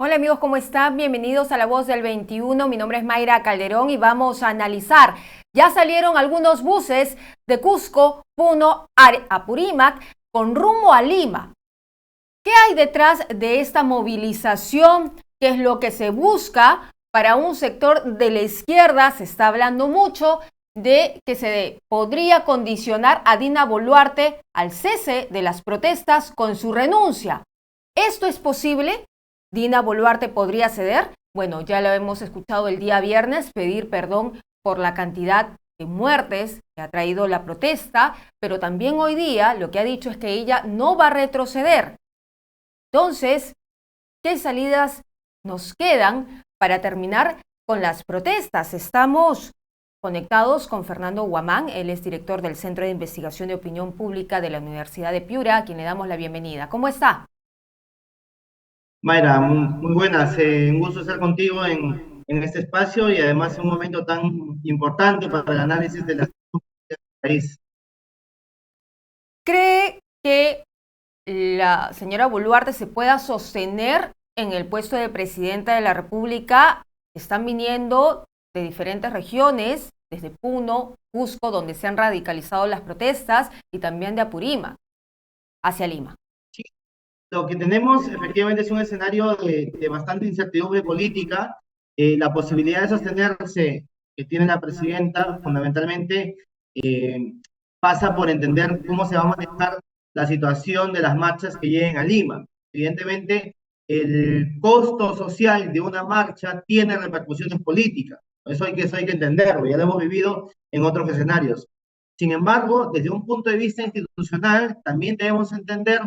Hola amigos, ¿cómo están? Bienvenidos a La Voz del 21. Mi nombre es Mayra Calderón y vamos a analizar. Ya salieron algunos buses de Cusco, Puno, Apurímac con rumbo a Lima. ¿Qué hay detrás de esta movilización? ¿Qué es lo que se busca para un sector de la izquierda? Se está hablando mucho de que se podría condicionar a Dina Boluarte al cese de las protestas con su renuncia. ¿Esto es posible? ¿Dina Boluarte podría ceder? Bueno, ya lo hemos escuchado el día viernes pedir perdón por la cantidad de muertes que ha traído la protesta, pero también hoy día lo que ha dicho es que ella no va a retroceder. Entonces, ¿qué salidas nos quedan para terminar con las protestas? Estamos conectados con Fernando Guamán, él es director del Centro de Investigación de Opinión Pública de la Universidad de Piura, a quien le damos la bienvenida. ¿Cómo está? Mayra, muy buenas. Un gusto estar contigo en este espacio y además en un momento tan importante para el análisis de la situación del país. ¿Cree que la señora Boluarte se pueda sostener en el puesto de presidenta de la República? Están viniendo de diferentes regiones, desde Puno, Cusco, donde se han radicalizado las protestas, y también de Apurímac hacia Lima. Sí, lo que tenemos efectivamente es un escenario de bastante incertidumbre política. La posibilidad de sostenerse que tiene la presidenta fundamentalmente eh, pasa por entender cómo se va a manejar la situación de las marchas que lleguen a Lima. Evidentemente, el costo social de una marcha tiene repercusiones políticas. Eso hay que entenderlo, ya lo hemos vivido en otros escenarios. Sin embargo, desde un punto de vista institucional, también debemos entender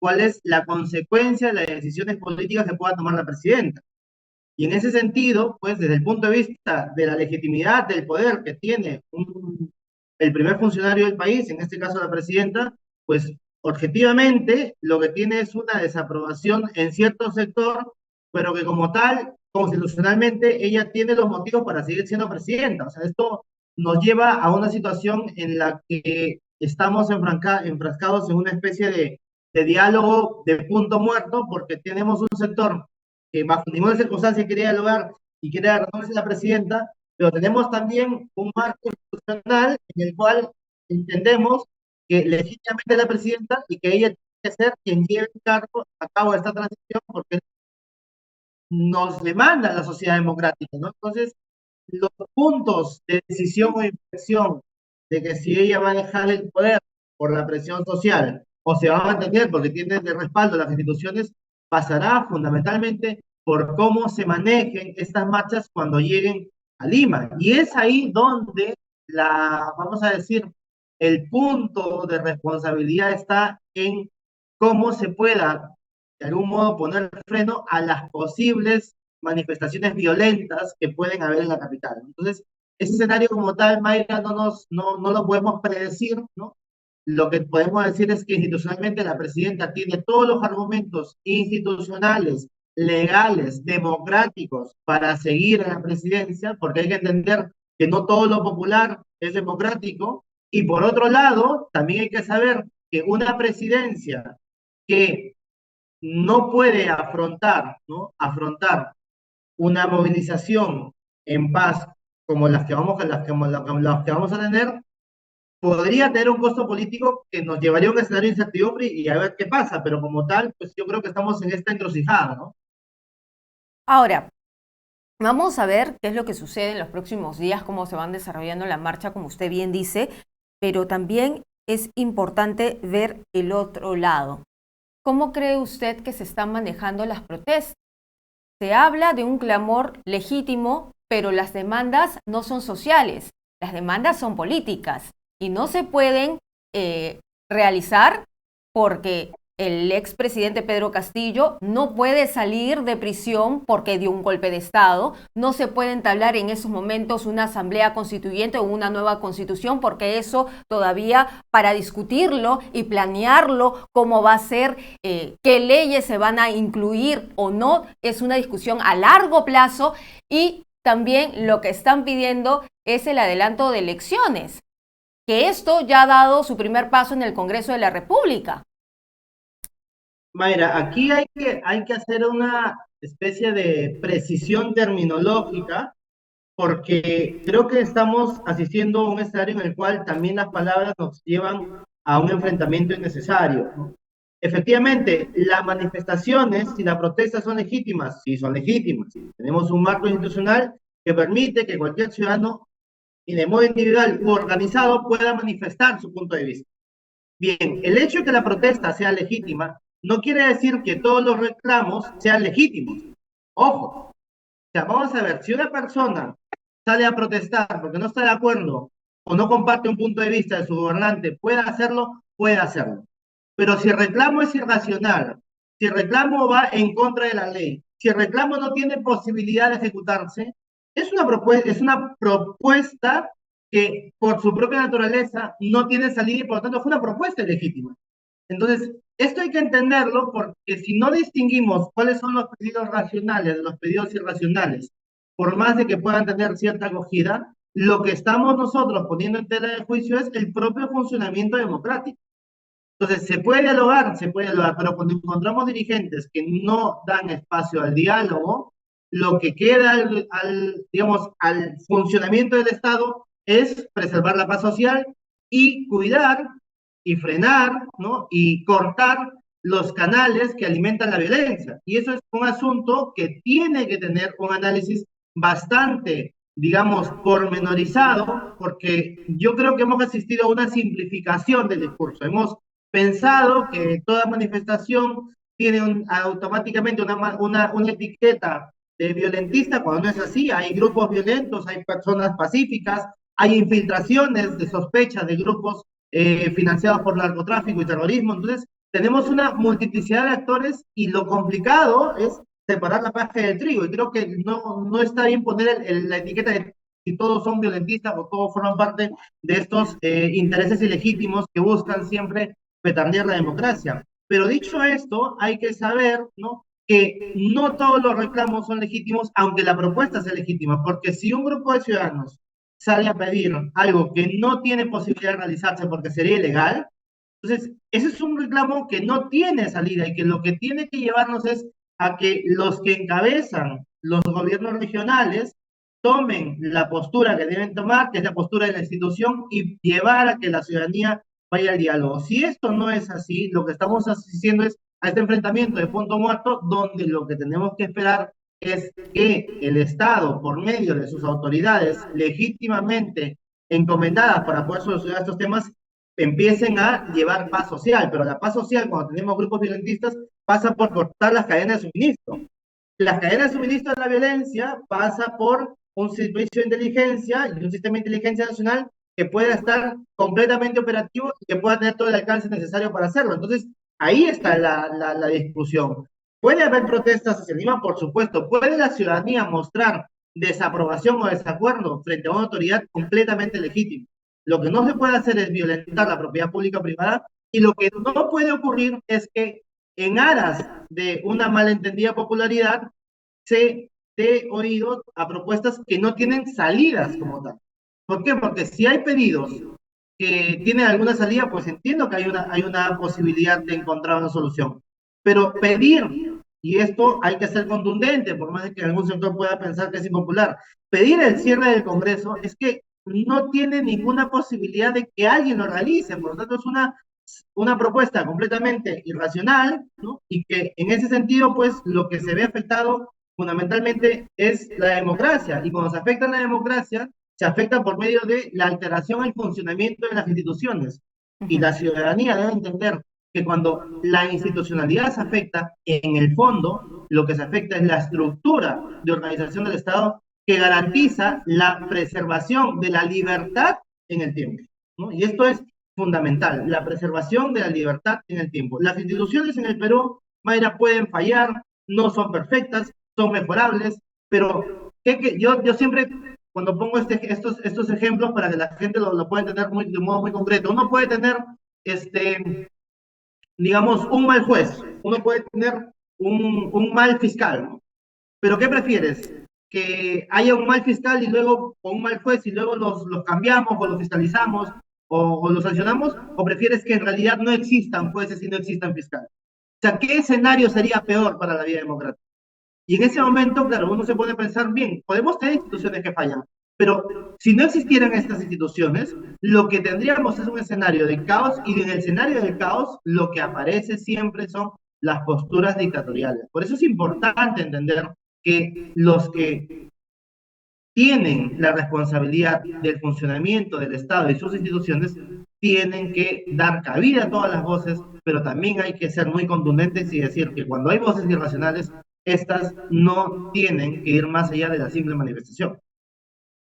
cuál es la consecuencia de las decisiones políticas que pueda tomar la presidenta. Y en ese sentido, pues desde el punto de vista de la legitimidad del poder que tiene el primer funcionario del país, en este caso la presidenta, pues objetivamente lo que tiene es una desaprobación en cierto sector, pero que como tal, constitucionalmente, ella tiene los motivos para seguir siendo presidenta. O sea, esto nos lleva a una situación en la que estamos enfrascados en una especie de diálogo de punto muerto, porque tenemos un sector que bajo ninguna circunstancia quería dialogar y quería reconocerse la presidenta, pero tenemos también un marco institucional en el cual entendemos que legítimamente es la presidenta y que ella tiene que ser quien lleve el cargo a cabo de esta transición porque nos demanda la sociedad democrática, ¿no? Entonces, los puntos de decisión o inflexión de que si ella va a dejar el poder por la presión social o se va a mantener porque tiene de respaldo las instituciones, pasará fundamentalmente por cómo se manejen estas marchas cuando lleguen a Lima. Y es ahí donde vamos a decir, el punto de responsabilidad está en cómo se pueda de algún modo poner freno a las posibles manifestaciones violentas que pueden haber en la capital. Entonces, ese escenario como tal, Mayra, no lo podemos predecir, ¿no? Lo que podemos decir es que institucionalmente la presidenta tiene todos los argumentos institucionales, legales, democráticos para seguir en la presidencia, porque hay que entender que no todo lo popular es democrático. Y por otro lado, también hay que saber que una presidencia que no puede afrontar, ¿no? Afrontar una movilización en paz como las que vamos a tener, podría tener un costo político que nos llevaría a un escenario de incertidumbre y a ver qué pasa, pero como tal, pues yo creo que estamos en esta encrucijada, ¿no? Ahora, vamos a ver qué es lo que sucede en los próximos días, cómo se van desarrollando la marcha, como usted bien dice, pero también es importante ver el otro lado. ¿Cómo cree usted que se están manejando las protestas? Se habla de un clamor legítimo, pero las demandas no son sociales, las demandas son políticas y no se pueden realizar porque el expresidente Pedro Castillo no puede salir de prisión porque dio un golpe de Estado, no se puede entablar en esos momentos una asamblea constituyente o una nueva constitución porque eso todavía para discutirlo y planearlo, cómo va a ser, qué leyes se van a incluir o no, es una discusión a largo plazo y también lo que están pidiendo es el adelanto de elecciones, que esto ya ha dado su primer paso en el Congreso de la República. Mayra, aquí hay que hacer especie de precisión terminológica, porque creo que estamos asistiendo a un escenario en el cual también las palabras nos llevan a un enfrentamiento innecesario, ¿no? Efectivamente, las manifestaciones y las protestas son legítimas, sí son legítimas. Tenemos un marco institucional que permite que cualquier ciudadano, y de modo individual u organizado, pueda manifestar su punto de vista. Bien, el hecho de que la protesta sea legítima no quiere decir que todos los reclamos sean legítimos. Ojo, o sea, vamos a ver, si una persona sale a protestar porque no está de acuerdo o no comparte un punto de vista de su gobernante, puede hacerlo, puede hacerlo. Pero si el reclamo es irracional, si el reclamo va en contra de la ley, si el reclamo no tiene posibilidad de ejecutarse, es una propuesta que por su propia naturaleza no tiene salida y por lo tanto fue una propuesta legítima. Entonces, esto hay que entenderlo porque si no distinguimos cuáles son los pedidos racionales de los pedidos irracionales, por más de que puedan tener cierta acogida, lo que estamos nosotros poniendo en tela de juicio es el propio funcionamiento democrático. Entonces, se puede dialogar, pero cuando encontramos dirigentes que no dan espacio al diálogo, lo que queda digamos, al funcionamiento del Estado es preservar la paz social y cuidar y frenar, ¿no? Y cortar los canales que alimentan la violencia. Y eso es un asunto que tiene que tener un análisis bastante, digamos, pormenorizado, porque yo creo que hemos asistido a una simplificación del discurso. Hemos pensado que toda manifestación tiene automáticamente una etiqueta de violentista, cuando no es así. Hay grupos violentos, hay personas pacíficas, hay infiltraciones de sospecha de grupos financiados por narcotráfico y terrorismo. Entonces, tenemos una multiplicidad de actores y lo complicado es separar la paja del trigo. Y creo que no está bien poner la etiqueta de si todos son violentistas o todos forman parte de estos intereses ilegítimos que buscan siempre petardear la democracia. Pero dicho esto, hay que saber, ¿no?, que no todos los reclamos son legítimos, aunque la propuesta sea legítima, porque si un grupo de ciudadanos sale a pedir algo que no tiene posibilidad de realizarse porque sería ilegal, entonces ese es un reclamo que no tiene salida y que lo que tiene que llevarnos es a que los que encabezan los gobiernos regionales tomen la postura que deben tomar, que es la postura de la institución, y llevar a que la ciudadanía vaya al diálogo. Si esto no es así, lo que estamos haciendo es a este enfrentamiento de punto muerto, donde lo que tenemos que esperar es que el Estado, por medio de sus autoridades legítimamente encomendadas para poder solucionar estos temas, empiecen a llevar paz social. Pero la paz social, cuando tenemos grupos violentistas, pasa por cortar las cadenas de suministro. Las cadenas de suministro de la violencia pasa por un servicio de inteligencia y un sistema de inteligencia nacional que pueda estar completamente operativo y que pueda tener todo el alcance necesario para hacerlo. Entonces, ahí está la discusión. ¿Puede haber protestas hacia Lima? Por supuesto. ¿Puede la ciudadanía mostrar desaprobación o desacuerdo frente a una autoridad completamente legítima? Lo que no se puede hacer es violentar la propiedad pública o privada, y lo que no puede ocurrir es que en aras de una malentendida popularidad se dé oídos a propuestas que no tienen salidas como tal. ¿Por qué? Porque si hay pedidos que tienen alguna salida, pues entiendo que hay una posibilidad de encontrar una solución. Pero pedir, y esto hay que ser contundente, por más de que algún sector pueda pensar que es impopular, pedir el cierre del Congreso es que no tiene ninguna posibilidad de que alguien lo realice. Por lo tanto, es una propuesta completamente irracional, ¿no? Y que en ese sentido, pues, lo que se ve afectado fundamentalmente es la democracia. Y cuando se afecta la democracia, se afecta por medio de la alteración al funcionamiento de las instituciones. Y la ciudadanía debe entender que cuando la institucionalidad se afecta, en el fondo, lo que se afecta es la estructura de organización del Estado que garantiza la preservación de la libertad en el tiempo, ¿no? Y esto es fundamental, la preservación de la libertad en el tiempo. Las instituciones en el Perú, Mayra, pueden fallar, no son perfectas, son mejorables, pero yo siempre, cuando pongo estos ejemplos para que la gente lo pueda entender de modo muy concreto, uno puede tener, digamos, un mal juez, uno puede tener un mal fiscal, ¿no? Pero ¿qué prefieres? ¿Que haya un mal fiscal y luego, o un mal juez y luego los cambiamos o los fiscalizamos o los sancionamos? ¿O prefieres que en realidad no existan jueces y no existan fiscales? O sea, ¿qué escenario sería peor para la vida democrática? Y en ese momento, claro, uno se puede pensar, bien, podemos tener instituciones que fallan, pero si no existieran estas instituciones, lo que tendríamos es un escenario de caos, y en el escenario de caos lo que aparece siempre son las posturas dictatoriales. Por eso es importante entender que los que tienen la responsabilidad del funcionamiento del Estado y sus instituciones tienen que dar cabida a todas las voces, pero también hay que ser muy contundentes y decir que cuando hay voces irracionales, estas no tienen que ir más allá de la simple manifestación.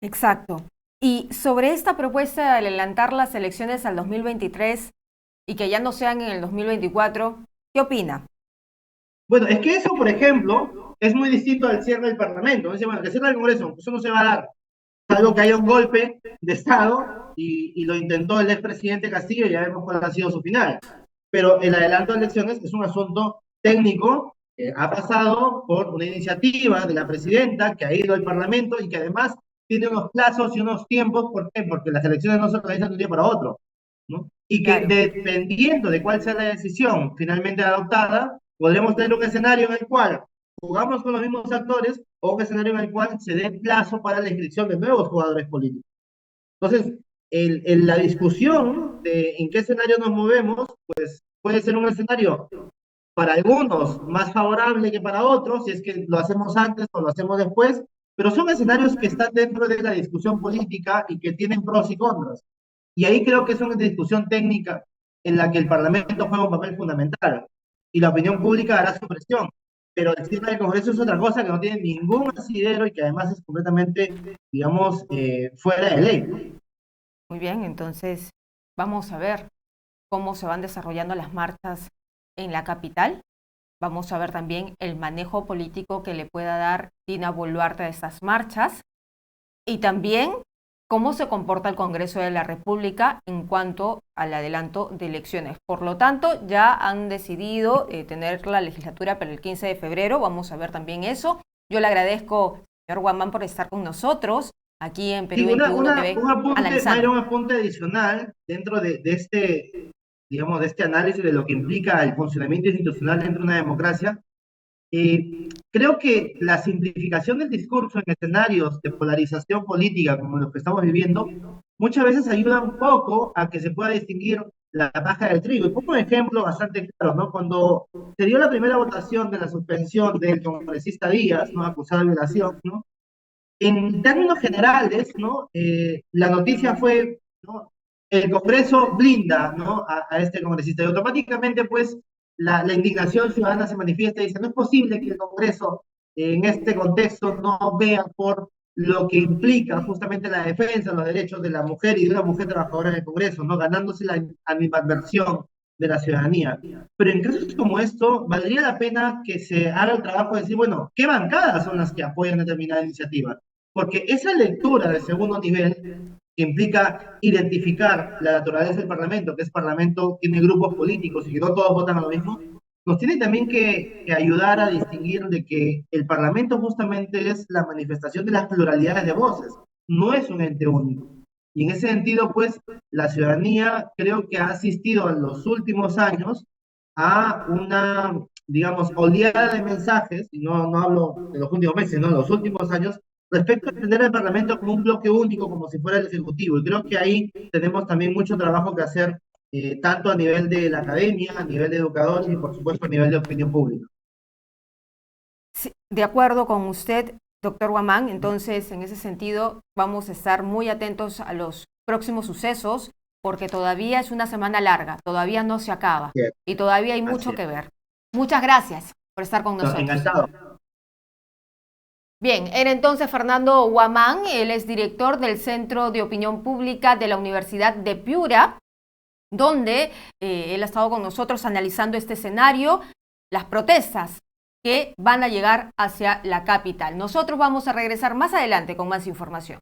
Exacto. Y sobre esta propuesta de adelantar las elecciones al 2023 y que ya no sean en el 2024, ¿qué opina? Bueno, es que eso, por ejemplo, es muy distinto al cierre del Parlamento. Dice, bueno, que cierre el Congreso, eso no se va a dar, salvo que haya un golpe de Estado, y lo intentó el expresidente Castillo, y ya vemos cuál ha sido su final. Pero el adelanto de elecciones es un asunto técnico, ha pasado por una iniciativa de la presidenta que ha ido al Parlamento y que además tiene unos plazos y unos tiempos. ¿Por qué? Porque las elecciones no se organizan de un día para otro, ¿no? Y que Claro. dependiendo de cuál sea la decisión finalmente adoptada, podremos tener un escenario en el cual jugamos con los mismos actores, o un escenario en el cual se dé plazo para la inscripción de nuevos jugadores políticos. Entonces, la discusión de en qué escenario nos movemos, pues puede ser un escenario para algunos más favorable que para otros, si es que lo hacemos antes o lo hacemos después, pero son escenarios que están dentro de la discusión política y que tienen pros y contras. Y ahí creo que es una discusión técnica en la que el Parlamento juega un papel fundamental y la opinión pública dará su presión. Pero el cierre del Congreso es otra cosa que no tiene ningún asidero y que además es completamente, digamos, fuera de ley. Muy bien, entonces vamos a ver cómo se van desarrollando las marchas en la capital. Vamos a ver también el manejo político que le pueda dar Dina Boluarte a estas marchas y también cómo se comporta el Congreso de la República en cuanto al adelanto de elecciones. Por lo tanto, ya han decidido tener la legislatura para el 15 de febrero. Vamos a ver también eso. Yo le agradezco, señor Guamán, por estar con nosotros aquí en Perú Sí, 21 TV un apunte, Mayra, analizando. un apunte adicional dentro de este, digamos, de este análisis de lo que implica el funcionamiento institucional dentro de una democracia. Creo que la simplificación del discurso en escenarios de polarización política como los que estamos viviendo muchas veces ayuda un poco a que se pueda distinguir la paja del trigo. Y pongo un ejemplo bastante claro, ¿no? Cuando se dio la primera votación de la suspensión del congresista Díaz, ¿no? Acusado de violación, ¿no? En términos generales, ¿no? La noticia fue, ¿no? El Congreso blinda, ¿no? A este congresista, y automáticamente, pues, la indignación ciudadana se manifiesta y dice, no es posible que el Congreso en este contexto no vea por lo que implica justamente la defensa de los derechos de la mujer y de una mujer trabajadora en el Congreso, ¿no? Ganándose la animadversión de la ciudadanía. Pero en casos como esto, valdría la pena que se haga el trabajo de decir, bueno, ¿qué bancadas son las que apoyan determinada iniciativa? Porque esa lectura del segundo nivel, que implica identificar la naturaleza del Parlamento, que es Parlamento, tiene grupos políticos y que no todos votan a lo mismo, nos tiene también que ayudar a distinguir de que el Parlamento justamente es la manifestación de las pluralidades de voces, no es un ente único. Y en ese sentido, pues, la ciudadanía creo que ha asistido en los últimos años a una, digamos, oleada de mensajes, y no hablo de los últimos meses, no, de los últimos años, respecto a entender el Parlamento como un bloque único, como si fuera el Ejecutivo. Y creo que ahí tenemos también mucho trabajo que hacer, tanto a nivel de la academia, a nivel de educadores y, por supuesto, a nivel de opinión pública. Sí, de acuerdo con usted, doctor Guamán, entonces en ese sentido vamos a estar muy atentos a los próximos sucesos porque todavía es una semana larga, todavía no se acaba Bien, y todavía hay así mucho es. que ver. Muchas gracias por estar con No, nosotros. encantado. Bien, era entonces Fernando Guamán, él es director del Centro de Opinión Pública de la Universidad de Piura, donde él ha estado con nosotros analizando este escenario, las protestas que van a llegar hacia la capital. Nosotros vamos a regresar más adelante con más información.